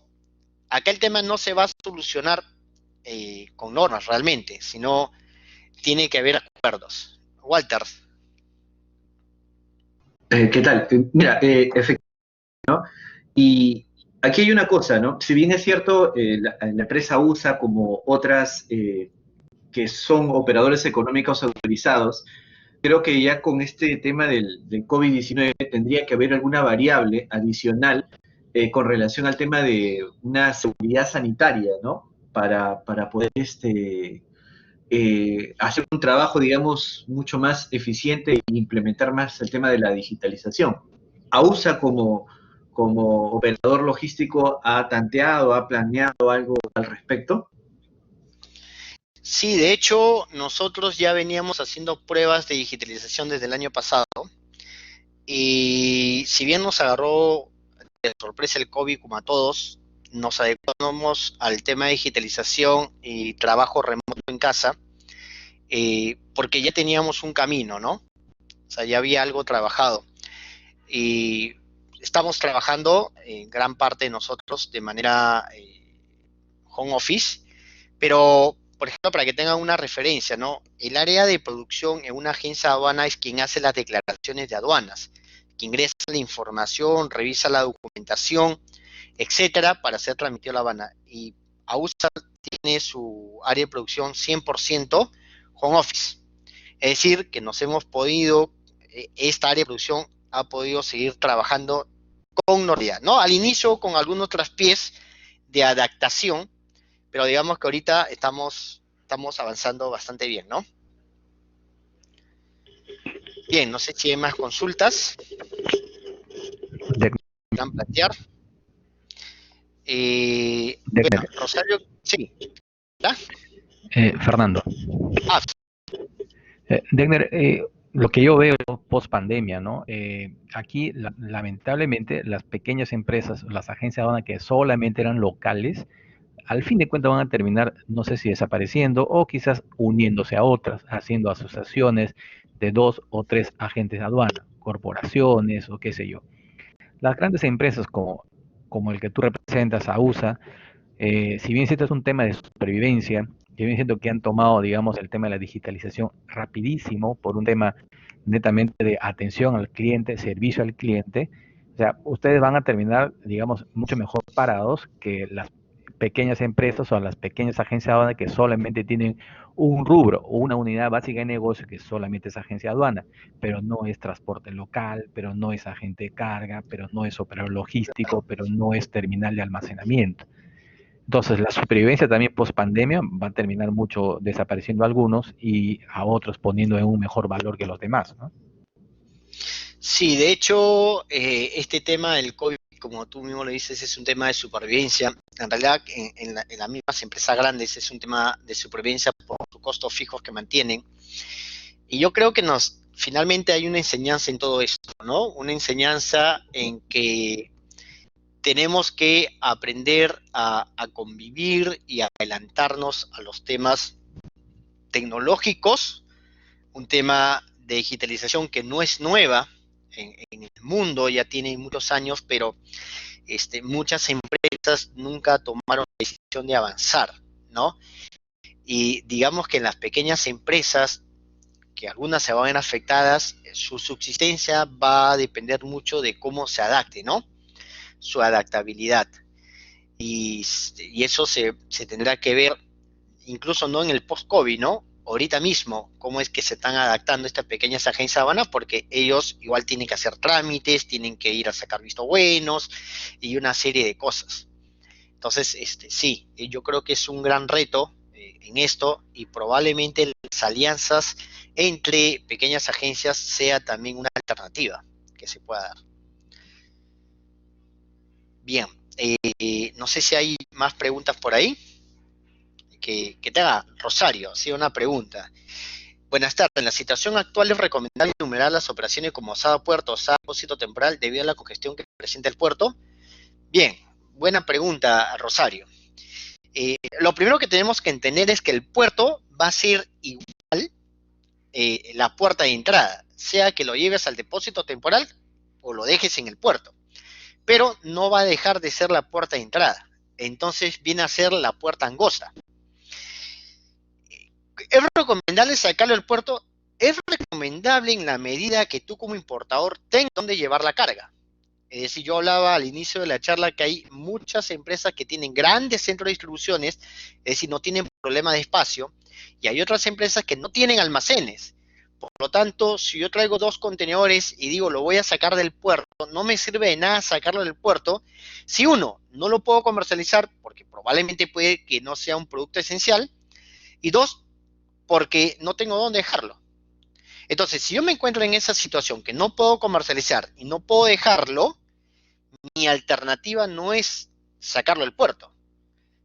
acá el tema no se va a solucionar con normas realmente, sino tiene que haber acuerdos. Walter. ¿Qué tal? Mira, efectivamente, ¿no? Y aquí hay una cosa, ¿no? Si bien es cierto, la empresa USA, como otras que son operadores económicos autorizados, creo que ya con este tema del COVID-19 tendría que haber alguna variable adicional con relación al tema de una seguridad sanitaria, ¿no? Para poder hacer un trabajo, digamos, mucho más eficiente e implementar más el tema de la digitalización. AUSA como operador logístico ha tanteado, ha planeado algo al respecto. Sí, de hecho, nosotros ya veníamos haciendo pruebas de digitalización desde el año pasado y si bien nos agarró de sorpresa el COVID como a todos, nos adecuamos al tema de digitalización y trabajo remoto en casa porque ya teníamos un camino, ¿no? O sea, ya había algo trabajado y estamos trabajando gran parte de nosotros de manera home office, pero por ejemplo, para que tengan una referencia, ¿no? El área de producción en una agencia de aduana es quien hace las declaraciones de aduanas, que ingresa la información, revisa la documentación, etcétera, para ser transmitido a la aduana. Y AUSA tiene su área de producción 100% home office. Es decir, que nos hemos podido, esta área de producción ha podido seguir trabajando con normalidad, ¿no? Al inicio con algunos traspiés de adaptación, pero digamos que ahorita estamos avanzando bastante bien, ¿no? Bien, no sé si hay más consultas. ¿Puedan plantear? Bueno, Rosario, sí. ¿Ya? Fernando. Degner, lo que yo veo post pandemia, ¿no? Aquí, lamentablemente, las pequeñas empresas, las agencias de aduana que solamente eran locales, al fin de cuentas van a terminar, no sé si desapareciendo o quizás uniéndose a otras, haciendo asociaciones de 2 o 3 agentes de aduana, corporaciones o qué sé yo. Las grandes empresas como como el que tú representas, a USA, si bien cierto es un tema de supervivencia, yo bien siento que han tomado, digamos, el tema de la digitalización rapidísimo por un tema netamente de atención al cliente, servicio al cliente. O sea, ustedes van a terminar, digamos, mucho mejor parados que las pequeñas empresas o las pequeñas agencias aduanas que solamente tienen un rubro o una unidad básica de negocio que solamente es agencia aduana, pero no es transporte local, pero no es agente de carga, pero no es operador logístico, pero no es terminal de almacenamiento. Entonces, la supervivencia también post pandemia va a terminar mucho desapareciendo algunos y a otros poniendo en un mejor valor que los demás, ¿no? Sí, de hecho, este tema del COVID, como tú mismo lo dices, es un tema de supervivencia. En realidad, en las mismas empresas grandes es un tema de supervivencia por los costos fijos que mantienen. Y yo creo que finalmente hay una enseñanza en todo esto, ¿no? Una enseñanza en que tenemos que aprender a convivir y a adelantarnos a los temas tecnológicos, un tema de digitalización que no es nueva en el mundo, ya tiene muchos años, pero muchas empresas nunca tomaron la decisión de avanzar, ¿no? Y digamos que en las pequeñas empresas, que algunas se van a ver afectadas, su subsistencia va a depender mucho de cómo se adapte, ¿no? Su adaptabilidad. Y eso se tendrá que ver incluso no en el post-COVID, ¿no? Ahorita mismo, cómo es que se están adaptando estas pequeñas agencias aduanas, porque ellos igual tienen que hacer trámites, tienen que ir a sacar vistos buenos y una serie de cosas. Entonces, sí, yo creo que es un gran reto en esto y probablemente las alianzas entre pequeñas agencias sea también una alternativa que se pueda dar. Bien, no sé si hay más preguntas por ahí. Que te haga Rosario, sí, una pregunta. Buenas tardes. En la situación actual es recomendable enumerar las operaciones como SAD puerto o SAD depósito temporal debido a la congestión que presenta el puerto. Bien, buena pregunta, Rosario. Lo primero que tenemos que entender es que el puerto va a ser igual la puerta de entrada, sea que lo lleves al depósito temporal o lo dejes en el puerto, pero no va a dejar de ser la puerta de entrada. Entonces viene a ser la puerta angosta. ¿Es recomendable sacarlo del puerto? Es recomendable en la medida que tú como importador tengas dónde llevar la carga. Es decir, yo hablaba al inicio de la charla que hay muchas empresas que tienen grandes centros de distribuciones, es decir, no tienen problema de espacio, y hay otras empresas que no tienen almacenes. Por lo tanto, si yo traigo 2 contenedores y digo lo voy a sacar del puerto, no me sirve de nada sacarlo del puerto si uno, no lo puedo comercializar porque probablemente puede que no sea un producto esencial, y 2, porque no tengo dónde dejarlo. Entonces, si yo me encuentro en esa situación que no puedo comercializar y no puedo dejarlo, mi alternativa no es sacarlo del puerto,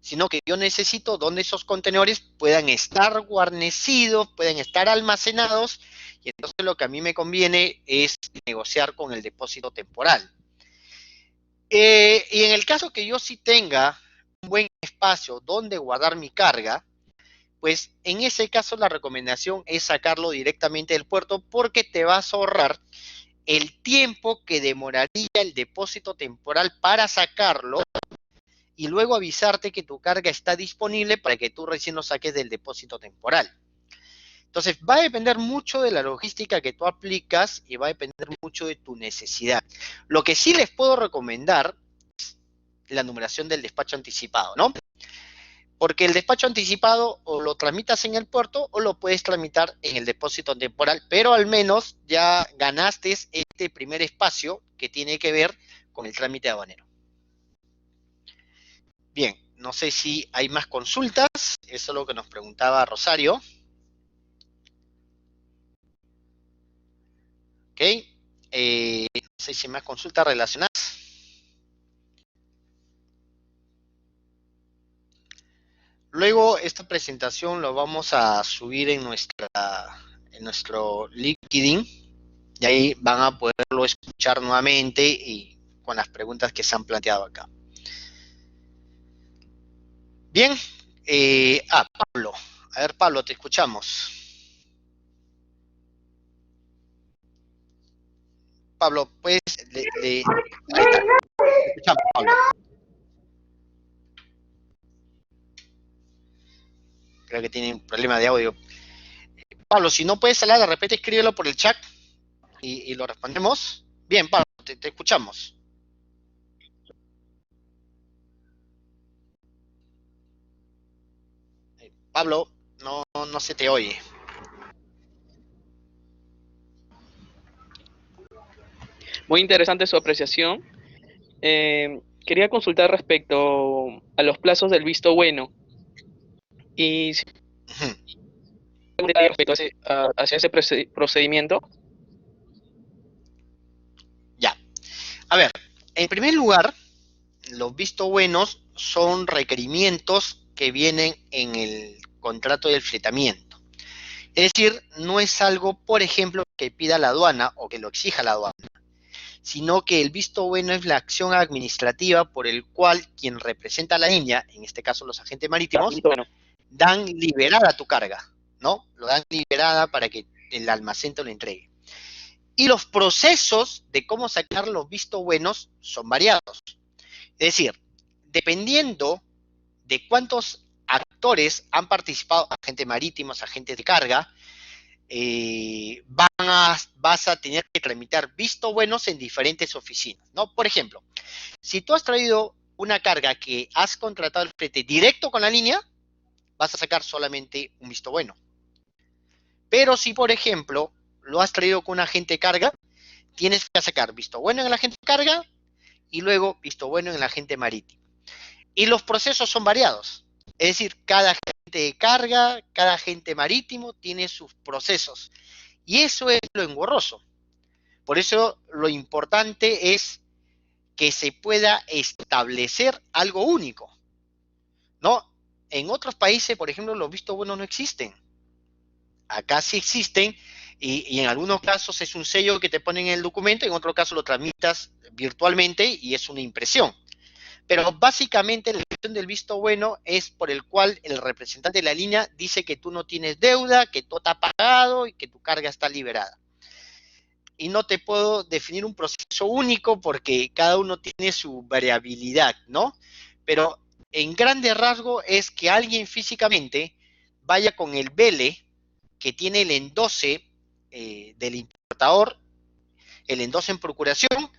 sino que yo necesito donde esos contenedores puedan estar guarnecidos, puedan estar almacenados, y entonces lo que a mí me conviene es negociar con el depósito temporal. Y en el caso que yo sí tenga un buen espacio donde guardar mi carga, pues en ese caso la recomendación es sacarlo directamente del puerto porque te vas a ahorrar el tiempo que demoraría el depósito temporal para sacarlo y luego avisarte que tu carga está disponible para que tú recién lo saques del depósito temporal. Entonces va a depender mucho de la logística que tú aplicas y va a depender mucho de tu necesidad. Lo que sí les puedo recomendar es la numeración del despacho anticipado, ¿no? Porque el despacho anticipado o lo tramitas en el puerto o lo puedes tramitar en el depósito temporal, pero al menos ya ganaste este primer espacio que tiene que ver con el trámite aduanero. Bien, no sé si hay más consultas, eso es lo que nos preguntaba Rosario. Ok, no sé si hay más consultas relacionadas. Luego esta presentación lo vamos a subir en nuestro LinkedIn y ahí van a poderlo escuchar nuevamente y con las preguntas que se han planteado acá. Bien, Pablo. A ver, Pablo, te escuchamos. Pablo, pues, ahí está. escuchamos, Pablo. Creo que tiene un problema de audio. Pablo, si no puedes hablar, de repente escríbelo por el chat y lo respondemos. Bien, Pablo, te escuchamos. Pablo, no se te oye. Muy interesante su apreciación. Quería consultar respecto a los plazos del visto bueno y si algún detalle respecto hacia ese procedimiento. Ya. A ver, en primer lugar, los vistos buenos son requerimientos que vienen en el contrato del fletamiento. Es decir, no es algo, por ejemplo, que pida la aduana o que lo exija la aduana, sino que el visto bueno es la acción administrativa por el cual quien representa a la línea, en este caso los agentes marítimos, dan liberada tu carga, ¿no? Lo dan liberada para que el almacén te lo entregue. Y los procesos de cómo sacar los vistos buenos son variados. Es decir, dependiendo de cuántos actores han participado, agentes marítimos, agentes de carga, vas a tener que tramitar vistos buenos en diferentes oficinas, ¿no? Por ejemplo, si tú has traído una carga que has contratado el flete directo con la línea, vas a sacar solamente un visto bueno. Pero si, por ejemplo, lo has traído con un agente de carga, tienes que sacar visto bueno en el agente de carga y luego visto bueno en el agente marítimo. Y los procesos son variados. Es decir, cada agente de carga, cada agente marítimo tiene sus procesos. Y eso es lo engorroso. Por eso lo importante es que se pueda establecer algo único, ¿no? En otros países, por ejemplo, los vistos buenos no existen. Acá sí existen y en algunos casos es un sello que te ponen en el documento, en otro caso lo tramitas virtualmente y es una impresión. Pero básicamente la cuestión del visto bueno es por el cual el representante de la línea dice que tú no tienes deuda, que todo está pagado y que tu carga está liberada. Y no te puedo definir un proceso único porque cada uno tiene su variabilidad, ¿no? Pero en grandes rasgos es que alguien físicamente vaya con el vele que tiene el endose del importador, el endose en procuración,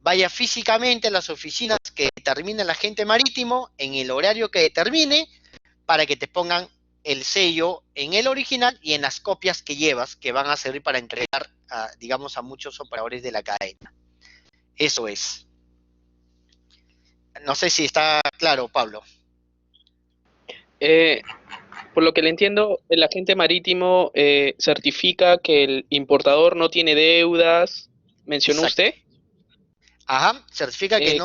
vaya físicamente a las oficinas que determina el agente marítimo en el horario que determine para que te pongan el sello en el original y en las copias que llevas que van a servir para entregar, digamos, a muchos operadores de la cadena. Eso es. No sé si está claro, Pablo. Por lo que le entiendo, el agente marítimo certifica que el importador no tiene deudas, mencionó Exacto. usted. Ajá, certifica que,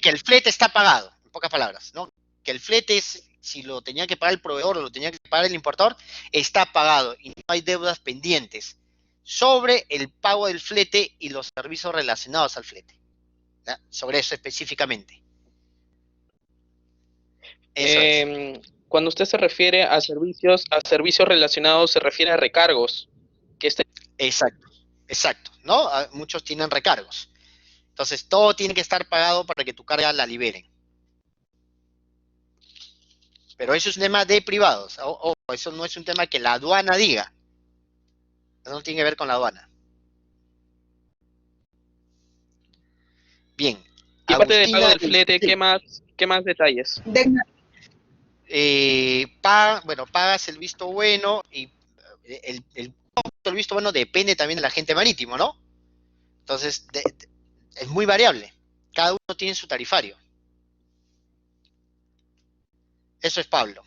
que el flete está pagado, en pocas palabras, ¿no? Que el flete, si lo tenía que pagar el proveedor o lo tenía que pagar el importador, está pagado y no hay deudas pendientes sobre el pago del flete y los servicios relacionados al flete. ¿Ya? Sobre eso específicamente. Eso es. Cuando usted se refiere a servicios relacionados, se refiere a recargos. Exacto, exacto, ¿no? Muchos tienen recargos. Entonces, todo tiene que estar pagado para que tu carga la liberen. Pero eso es un tema de privados. Eso no es un tema que la aduana diga. Eso no tiene que ver con la aduana. Bien. Y aparte del pago del flete, ¿qué más detalles? Pagas el visto bueno y el visto bueno depende también del agente marítimo, ¿no? Entonces, es muy variable. Cada uno tiene su tarifario. Eso es Pablo.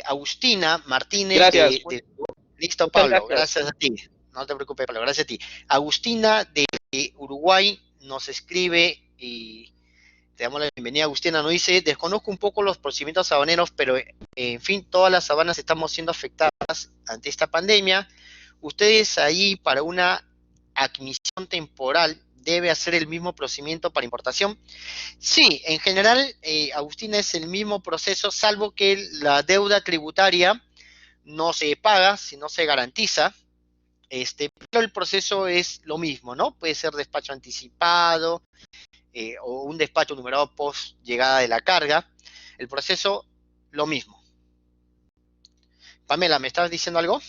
Agustina Martínez. Gracias. Listo, Pablo. Gracias a ti. No te preocupes, Pablo. Gracias a ti. Agustina de Uruguay nos escribe y te damos la bienvenida. Agustina nos dice: desconozco un poco los procedimientos aduaneros, pero en fin, todas las aduanas estamos siendo afectadas ante esta pandemia. Ustedes ahí para una admisión temporal debe hacer el mismo procedimiento para importación. Sí, en general, Agustina, es el mismo proceso, salvo que la deuda tributaria no se paga, sino se garantiza, pero el proceso es lo mismo, ¿no? Puede ser despacho anticipado, o un despacho numerado post llegada de la carga. El proceso, lo mismo. Pamela, ¿me estabas diciendo algo?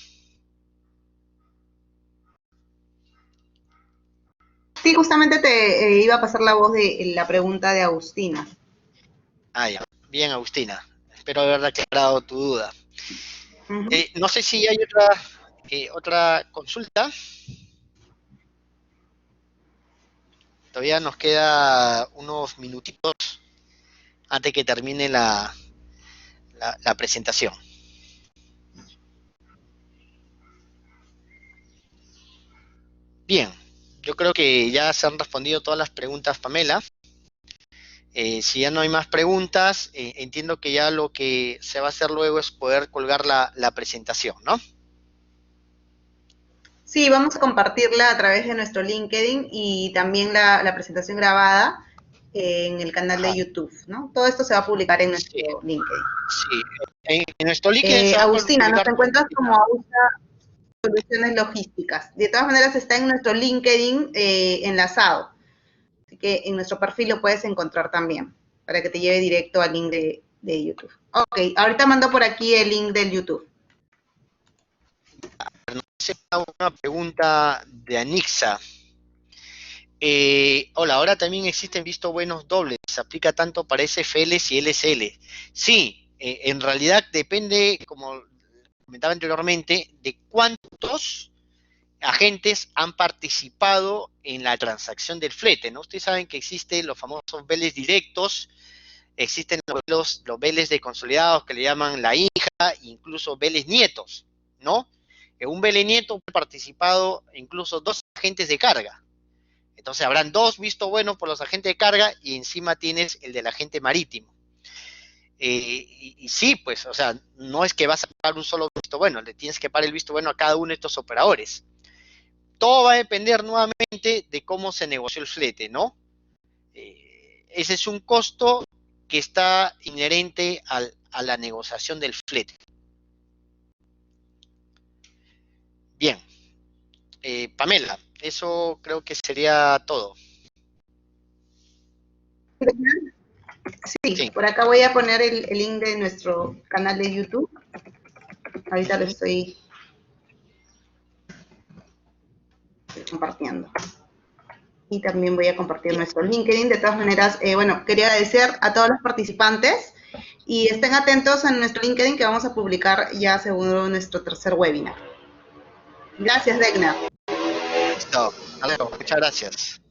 Sí, justamente te iba a pasar la voz de la pregunta de Agustina. Ah, ya. Bien, Agustina. Espero haber aclarado tu duda. No sé si hay otra consulta. Todavía nos queda unos minutitos antes que termine la presentación. Bien, yo creo que ya se han respondido todas las preguntas, Pamela. Si ya no hay más preguntas, entiendo que ya lo que se va a hacer luego es poder colgar la presentación, ¿no? Sí, vamos a compartirla a través de nuestro LinkedIn y también la presentación grabada en el canal de YouTube, ¿no? Todo esto se va a publicar en nuestro LinkedIn. Sí, en nuestro LinkedIn se va a Agustina, nos publicar. encuentras como Ausa Soluciones Logísticas. De todas maneras está en nuestro LinkedIn enlazado. Así que en nuestro perfil lo puedes encontrar también, para que te lleve directo al link de YouTube. Ok, ahorita mando por aquí el link del YouTube. Una pregunta de Anixa. Hola, ahora también existen visto buenos dobles. ¿Se aplica tanto para SFLs y LSL? Sí, en realidad depende, como comentaba anteriormente, de cuántos agentes han participado en la transacción del flete, ¿no? Ustedes saben que existen los famosos veles directos, existen los veles de consolidados que le llaman la hija, incluso veles nietos, ¿no? En un vele nieto han participado incluso 2 agentes de carga. Entonces habrán 2 visto buenos por los agentes de carga y encima tienes el del agente marítimo. Y sí, pues, o sea, no es que vas a pagar un solo visto bueno, le tienes que pagar el visto bueno a cada uno de estos operadores. Todo va a depender nuevamente de cómo se negoció el flete, ¿no? Ese es un costo que está inherente a la negociación del flete. Bien. Pamela, eso creo que sería todo. Sí, por acá voy a poner el link de nuestro canal de YouTube. Ahorita lo estoy compartiendo. Y también voy a compartir nuestro LinkedIn. De todas maneras, bueno, quería agradecer a todos los participantes y estén atentos a nuestro LinkedIn que vamos a publicar ya seguro nuestro tercer webinar. Gracias, Degna. Listo. Muchas gracias.